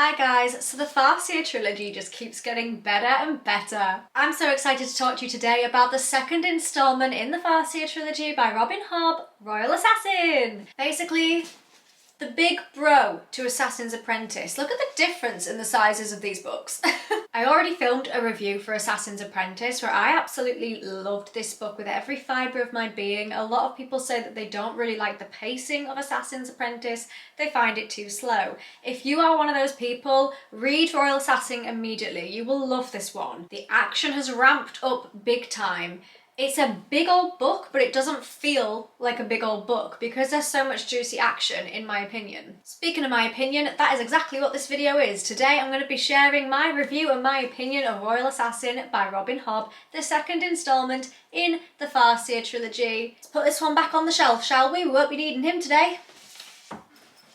Hi guys, so the Farseer Trilogy just keeps getting better and better. I'm so excited to talk to you today about the second instalment in the Farseer Trilogy by Hobb, Royal Assassin. Basically, the big bro to Assassin's Apprentice. Look at the difference in the sizes of these books. I already filmed a review for Assassin's Apprentice where I absolutely loved this book with every fibre of my being. A lot of people say that they don't really like the pacing of Assassin's Apprentice, they find it too slow. If you are one of those people, read Royal Assassin immediately. You will love this one. The action has ramped up big time. It's a big old book, but it doesn't feel like a big old book because there's so much juicy action, in my opinion. Speaking of my opinion, that is exactly what this video is. Today I'm going to be sharing my review and my opinion of Royal Assassin by Hobb, the second instalment in the Farseer Trilogy. Let's put this one back on the shelf, shall we? We won't be needing him today.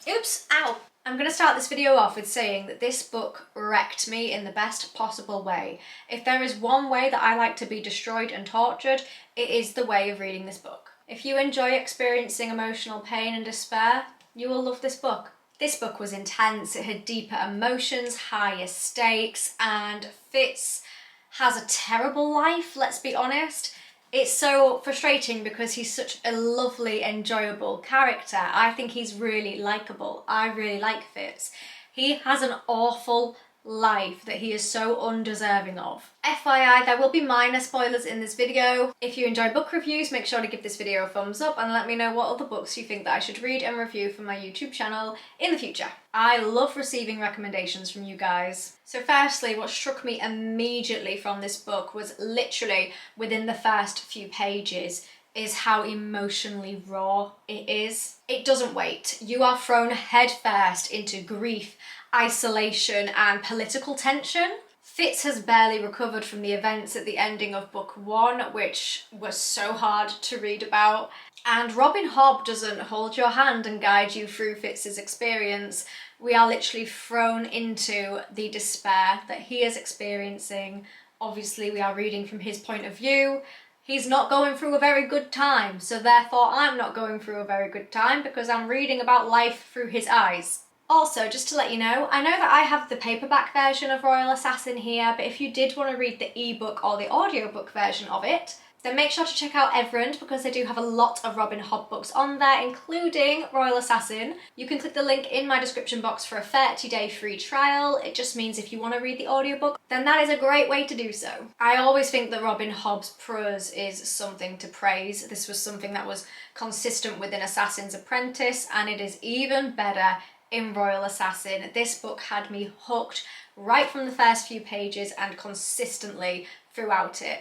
Oops, ow. I'm going to start this video off with saying that this book wrecked me in the best possible way. If there is one way that I like to be destroyed and tortured, it is the way of reading this book. If you enjoy experiencing emotional pain and despair, you will love this book. This book was intense, it had deeper emotions, higher stakes, and Fitz has a terrible life, let's be honest. It's so frustrating because he's such a lovely, enjoyable character. I think he's really likeable. I really like Fitz. He has an awful life that he is so undeserving of. FYI, there will be minor spoilers in this video. If you enjoy book reviews, make sure to give this video a thumbs up and let me know what other books you think that I should read and review for my YouTube channel in the future. I love receiving recommendations from you guys. So firstly, what struck me immediately from this book was literally within the first few pages is how emotionally raw it is. It doesn't wait. You are thrown headfirst into grief, isolation and political tension. Fitz has barely recovered from the events at the ending of book one, which was so hard to read about. And Hobb doesn't hold your hand and guide you through Fitz's experience. We are literally thrown into the despair that he is experiencing. Obviously, we are reading from his point of view. He's not going through a very good time, so therefore I'm not going through a very good time because I'm reading about life through his eyes. Also, just to let you know, I know that I have the paperback version of Royal Assassin here, but if you did want to read the ebook or the audiobook version of it, then make sure to check out Everend because they do have a lot of Hobb books on there, including Royal Assassin. You can click the link in my description box for a 30-day free trial. It just means if you want to read the audiobook, then that is a great way to do so. I always think that Hobb's prose is something to praise. This was something that was consistent within Assassin's Apprentice, and it is even better in Royal Assassin. This book had me hooked right from the first few pages and consistently throughout it.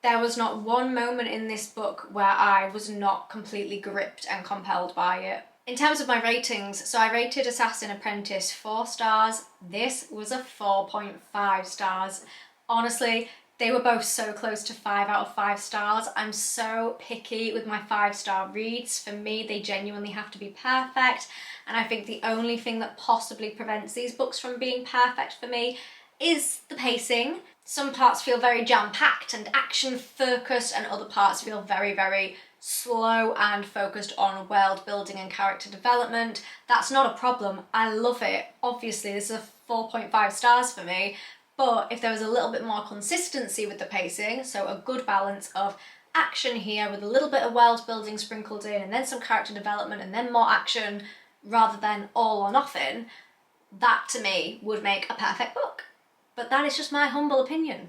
There was not one moment in this book where I was not completely gripped and compelled by it. In terms of my ratings, so I rated Assassin Apprentice 4 stars. This was a 4.5 stars. Honestly, they were both so close to 5 out of 5 stars. I'm so picky with my 5-star reads. For me, they genuinely have to be perfect. And I think the only thing that possibly prevents these books from being perfect for me is the pacing. Some parts feel very jam-packed and action-focused, and other parts feel very, very slow and focused on world building and character development. That's not a problem. I love it. Obviously, this is a 4.5 stars for me, but if there was a little bit more consistency with the pacing, so a good balance of action here with a little bit of world building sprinkled in and then some character development and then more action rather than all or nothing, that to me would make a perfect book. But that is just my humble opinion.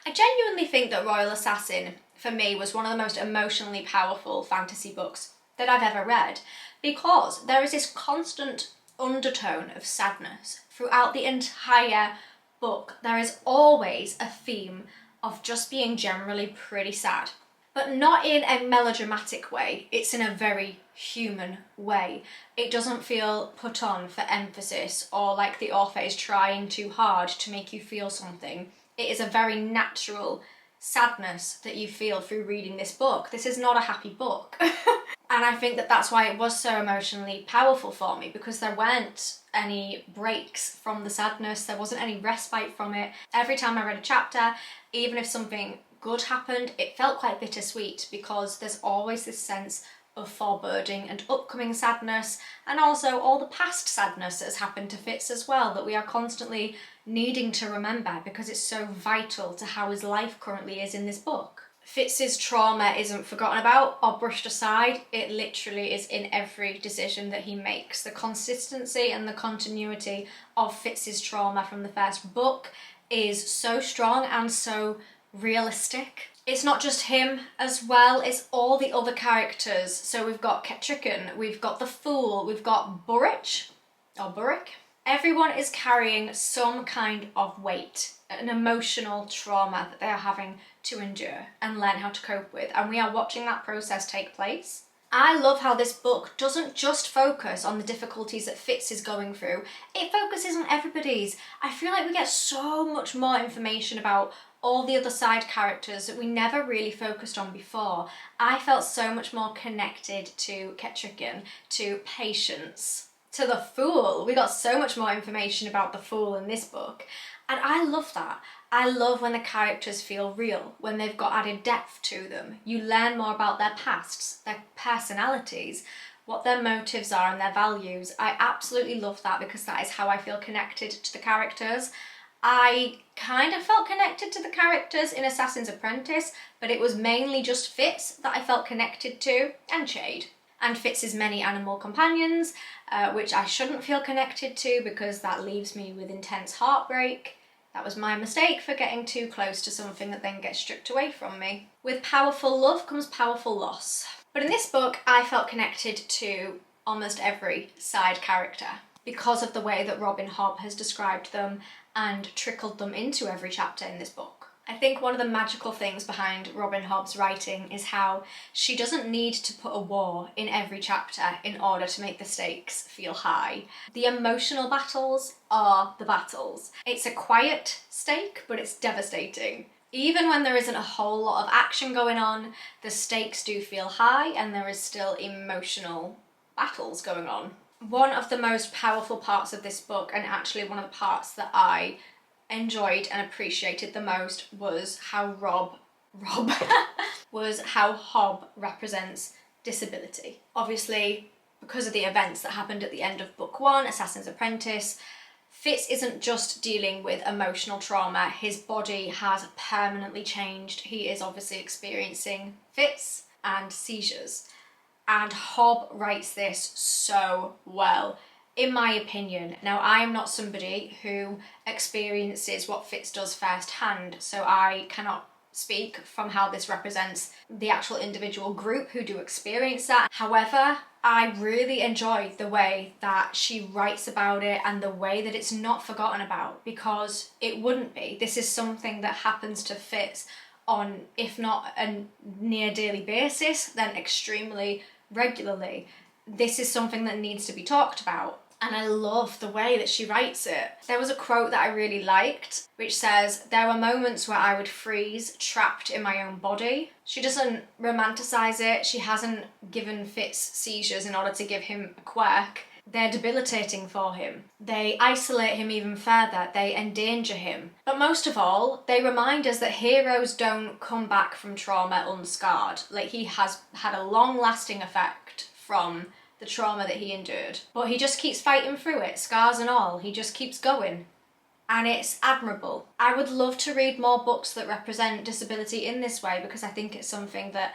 I genuinely think that Royal Assassin, for me, was one of the most emotionally powerful fantasy books that I've ever read because there is this constant undertone of sadness throughout the entire book. There is always a theme of just being generally pretty sad, but not in a melodramatic way. It's in a very human way. It doesn't feel put on for emphasis or like the author is trying too hard to make you feel something. It is a very natural sadness that you feel through reading this book. This is not a happy book. And I think that that's why it was so emotionally powerful for me, because there weren't any breaks from the sadness. There wasn't any respite from it. Every time I read a chapter, even if something good happened, it felt quite bittersweet because there's always this sense of foreboding and upcoming sadness, and also all the past sadness that has happened to Fitz as well, that we are constantly needing to remember because it's so vital to how his life currently is in this book. Fitz's trauma isn't forgotten about or brushed aside. It literally is in every decision that he makes. The consistency and the continuity of Fitz's trauma from the first book is so strong and so realistic. It's not just him as well, it's all the other characters. So we've got Ketrican, we've got the Fool, we've got Burrich, or Burrick. Everyone is carrying some kind of weight, an emotional trauma that they are having to endure and learn how to cope with. And we are watching that process take place. I love how this book doesn't just focus on the difficulties that Fitz is going through, it focuses on everybody's. I feel like we get so much more information about all the other side characters that we never really focused on before. I felt so much more connected to Ketrican, to Patience, to the Fool. We got so much more information about the Fool in this book. And I love that. I love when the characters feel real, when they've got added depth to them. You learn more about their pasts, their personalities, what their motives are and their values. I absolutely love that because that is how I feel connected to the characters. I kind of felt connected to the characters in Assassin's Apprentice, but it was mainly just Fitz that I felt connected to, and Chade. And Fitz's many animal companions, which I shouldn't feel connected to because that leaves me with intense heartbreak. That was my mistake for getting too close to something that then gets stripped away from me. With powerful love comes powerful loss. But in this book, I felt connected to almost every side character because of the way that Robin Hobb has described them and trickled them into every chapter in this book. I think one of the magical things behind Robin Hobb's writing is how she doesn't need to put a war in every chapter in order to make the stakes feel high. The emotional battles are the battles. It's a quiet stake, but it's devastating. Even when there isn't a whole lot of action going on, the stakes do feel high and there is still emotional battles going on. One of the most powerful parts of this book, and actually one of the parts that I enjoyed and appreciated the most, was how Hobb represents disability. Obviously, because of the events that happened at the end of book 1, Assassin's Apprentice, Fitz isn't just dealing with emotional trauma, his body has permanently changed. He is obviously experiencing fits and seizures. And Hobb writes this so well, in my opinion. Now, I am not somebody who experiences what Fitz does firsthand, so I cannot speak from how this represents the actual individual group who do experience that. However, I really enjoy the way that she writes about it and the way that it's not forgotten about, because it wouldn't be. This is something that happens to Fitz on, if not a near daily basis, then extremely regularly. This is something that needs to be talked about. And I love the way that she writes it. There was a quote that I really liked, which says, "There were moments where I would freeze, trapped in my own body." She doesn't romanticize it. She hasn't given Fitz seizures in order to give him a quirk. They're debilitating for him. They isolate him even further. They endanger him. But most of all, they remind us that heroes don't come back from trauma unscarred. Like, he has had a long-lasting effect from the trauma that he endured. But he just keeps fighting through it, scars and all. He just keeps going. And it's admirable. I would love to read more books that represent disability in this way, because I think it's something that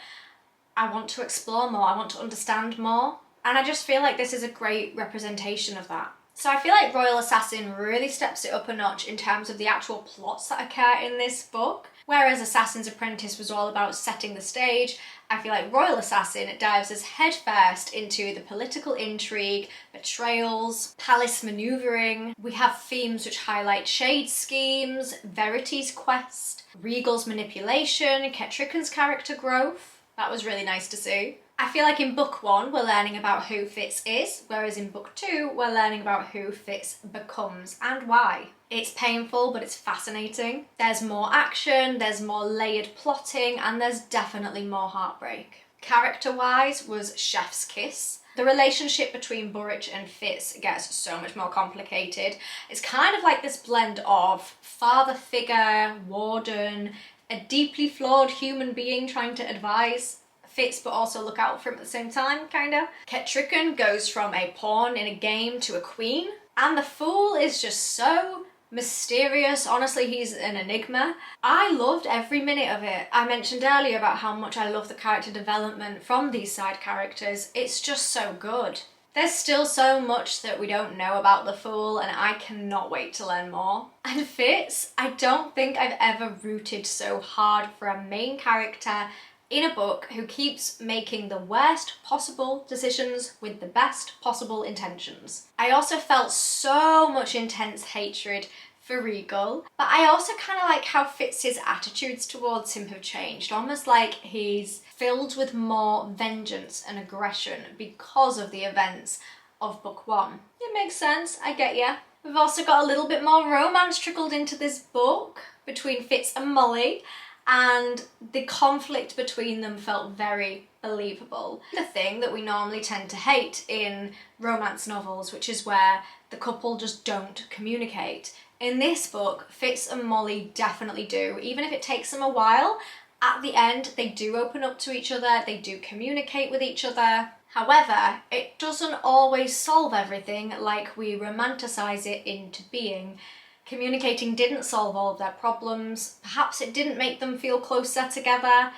I want to explore more, I want to understand more. And I just feel like this is a great representation of that. So I feel like Royal Assassin really steps it up a notch in terms of the actual plots that occur in this book. Whereas Assassin's Apprentice was all about setting the stage, I feel like Royal Assassin dives us headfirst into the political intrigue, betrayals, palace manoeuvring. We have themes which highlight Shade's schemes, Verity's quest, Regal's manipulation, Ketrican's character growth. That was really nice to see. I feel like in book 1 we're learning about who Fitz is, whereas in book 2 we're learning about who Fitz becomes and why. It's painful, but it's fascinating. There's more action, there's more layered plotting, and there's definitely more heartbreak. Character-wise was chef's kiss. The relationship between Burrich and Fitz gets so much more complicated. It's kind of like this blend of father figure, warden, a deeply flawed human being trying to advise Fitz but also look out for him at the same time, kinda. Kettricken goes from a pawn in a game to a queen. And the Fool is just so mysterious. Honestly, he's an enigma. I loved every minute of it. I mentioned earlier about how much I love the character development from these side characters. It's just so good. There's still so much that we don't know about the Fool, and I cannot wait to learn more. And Fitz, I don't think I've ever rooted so hard for a main character in a book who keeps making the worst possible decisions with the best possible intentions. I also felt so much intense hatred for Regal, but I also kind of like how Fitz's attitudes towards him have changed, almost like he's filled with more vengeance and aggression because of the events of book one. It makes sense, I get ya. We've also got a little bit more romance trickled into this book between Fitz and Molly, and the conflict between them felt very believable. The thing that we normally tend to hate in romance novels, which is where the couple just don't communicate. In this book, Fitz and Molly definitely do. Even if it takes them a while, at the end they do open up to each other, they do communicate with each other. However, it doesn't always solve everything like we romanticize it into being. Communicating didn't solve all of their problems. Perhaps it didn't make them feel closer together.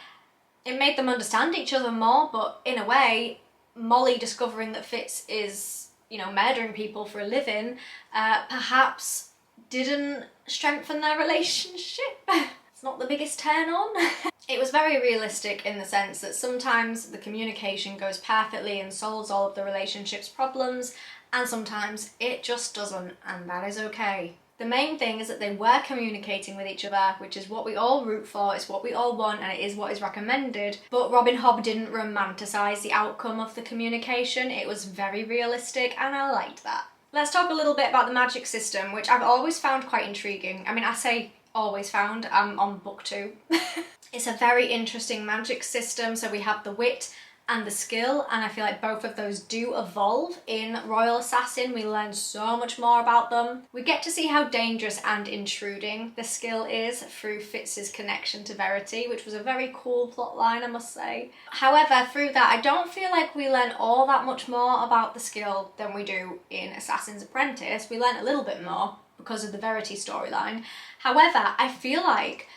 It made them understand each other more, but in a way, Molly discovering that Fitz is, murdering people for a living, perhaps didn't strengthen their relationship. It's not the biggest turn on. It was very realistic in the sense that sometimes the communication goes perfectly and solves all of the relationship's problems, and sometimes it just doesn't, and that is okay. The main thing is that they were communicating with each other, which is what we all root for, it's what we all want, and it is what is recommended. But Robin Hobb didn't romanticise the outcome of the communication. It was very realistic, and I liked that. Let's talk a little bit about the magic system, which I've always found quite intriguing. I mean, I say always found, I'm on Booktube. It's a very interesting magic system, so we have the wit and the skill, and I feel like both of those do evolve in Royal Assassin. We learn so much more about them. We get to see how dangerous and intruding the skill is through Fitz's connection to Verity, which was a very cool plotline, I must say. However, through that, I don't feel like we learn all that much more about the skill than we do in Assassin's Apprentice. We learn a little bit more because of the Verity storyline. However, I feel like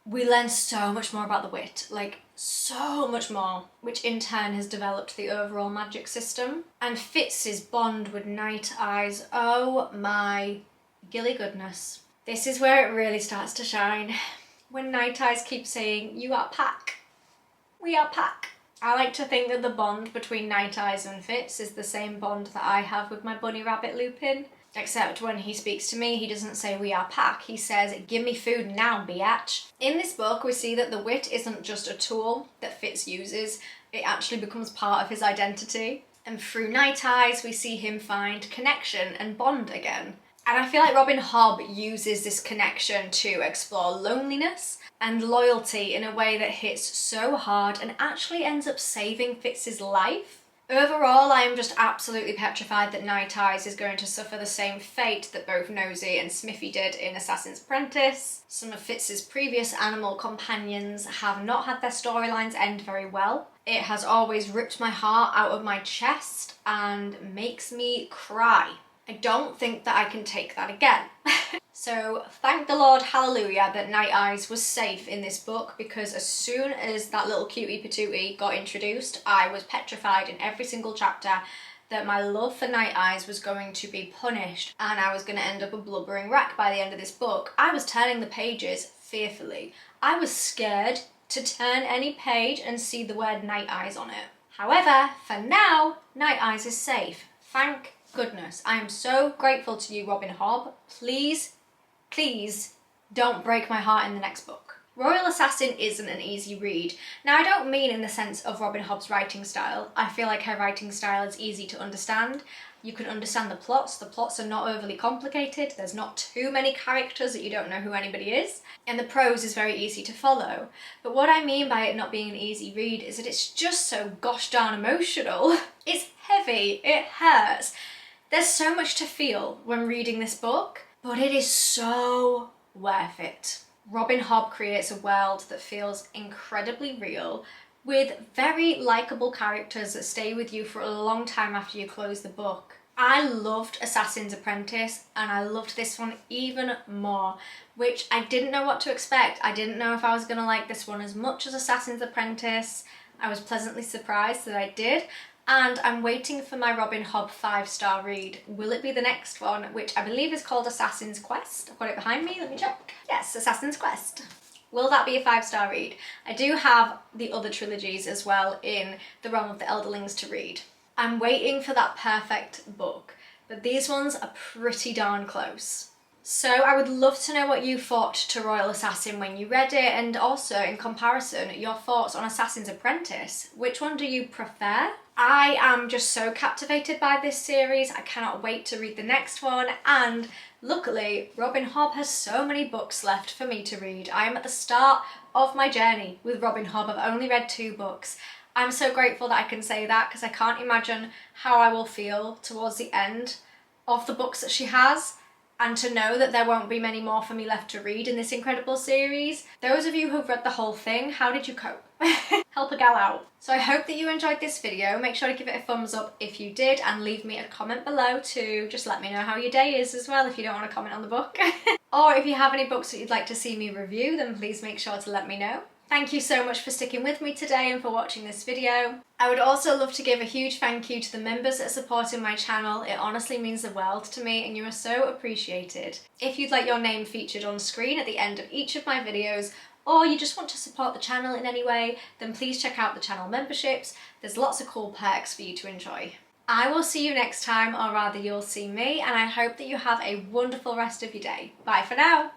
we learn so much more about the wit, like so much more, which in turn has developed the overall magic system. And Fitz's bond with Night Eyes, oh my gilly goodness. This is where it really starts to shine. When Night Eyes keeps saying, "You are pack, we are pack." I like to think that the bond between Night Eyes and Fitz is the same bond that I have with my bunny rabbit Lupin. Except when he speaks to me, he doesn't say "we are pack," he says "give me food now, biatch." In this book, we see that the wit isn't just a tool that Fitz uses, it actually becomes part of his identity. And through Night Eyes, we see him find connection and bond again. And I feel like Robin Hobb uses this connection to explore loneliness and loyalty in a way that hits so hard and actually ends up saving Fitz's life. Overall, I am just absolutely petrified that Night Eyes is going to suffer the same fate that both Nosy and Smithy did in Assassin's Apprentice. Some of Fitz's previous animal companions have not had their storylines end very well. It has always ripped my heart out of my chest and makes me cry. I don't think that I can take that again. So thank the Lord, hallelujah, that Night Eyes was safe in this book, because as soon as that little cutie patootie got introduced, I was petrified in every single chapter that my love for Night Eyes was going to be punished and I was going to end up a blubbering wreck by the end of this book. I was turning the pages fearfully. I was scared to turn any page and see the word Night Eyes on it. However, for now, Night Eyes is safe. Thank goodness. I am so grateful to you, Robin Hobb. Please don't break my heart in the next book. Royal Assassin isn't an easy read. Now, I don't mean in the sense of Robin Hobb's writing style. I feel like her writing style is easy to understand. You can understand the plots are not overly complicated, there's not too many characters that you don't know who anybody is, and the prose is very easy to follow. But what I mean by it not being an easy read is that it's just so gosh darn emotional. It's heavy, it hurts. There's so much to feel when reading this book, but it is so worth it. Robin Hobb creates a world that feels incredibly real, with very likeable characters that stay with you for a long time after you close the book. I loved Assassin's Apprentice, and I loved this one even more, which I didn't know what to expect. I didn't know if I was going to like this one as much as Assassin's Apprentice. I was pleasantly surprised that I did, and I'm waiting for my Robin Hobb 5-star read. Will it be the next one, which I believe is called Assassin's Quest? I've got it behind me, let me check. Yes, Assassin's Quest. Will that be a 5-star read? I do have the other trilogies as well in the realm of the Elderlings to read. I'm waiting for that perfect book, but these ones are pretty darn close. So I would love to know what you thought to Royal Assassin when you read it, and also in comparison your thoughts on Assassin's Apprentice. Which one do you prefer? I am just so captivated by this series. I cannot wait to read the next one, and luckily Robin Hobb has so many books left for me to read. I am at the start of my journey with Robin Hobb. I've only read 2 books. I'm so grateful that I can say that, because I can't imagine how I will feel towards the end of the books that she has, and to know that there won't be many more for me left to read in this incredible series. Those of you who've read the whole thing, how did you cope? Help a gal out. So I hope that you enjoyed this video. Make sure to give it a thumbs up if you did, and leave me a comment below to just let me know how your day is as well if you don't want to comment on the book. Or if you have any books that you'd like to see me review, then please make sure to let me know. Thank you so much for sticking with me today and for watching this video. I would also love to give a huge thank you to the members that are supporting my channel. It honestly means the world to me, and you are so appreciated. If you'd like your name featured on screen at the end of each of my videos, or you just want to support the channel in any way, then please check out the channel memberships. There's lots of cool perks for you to enjoy. I will see you next time, or rather you'll see me, and I hope that you have a wonderful rest of your day. Bye for now.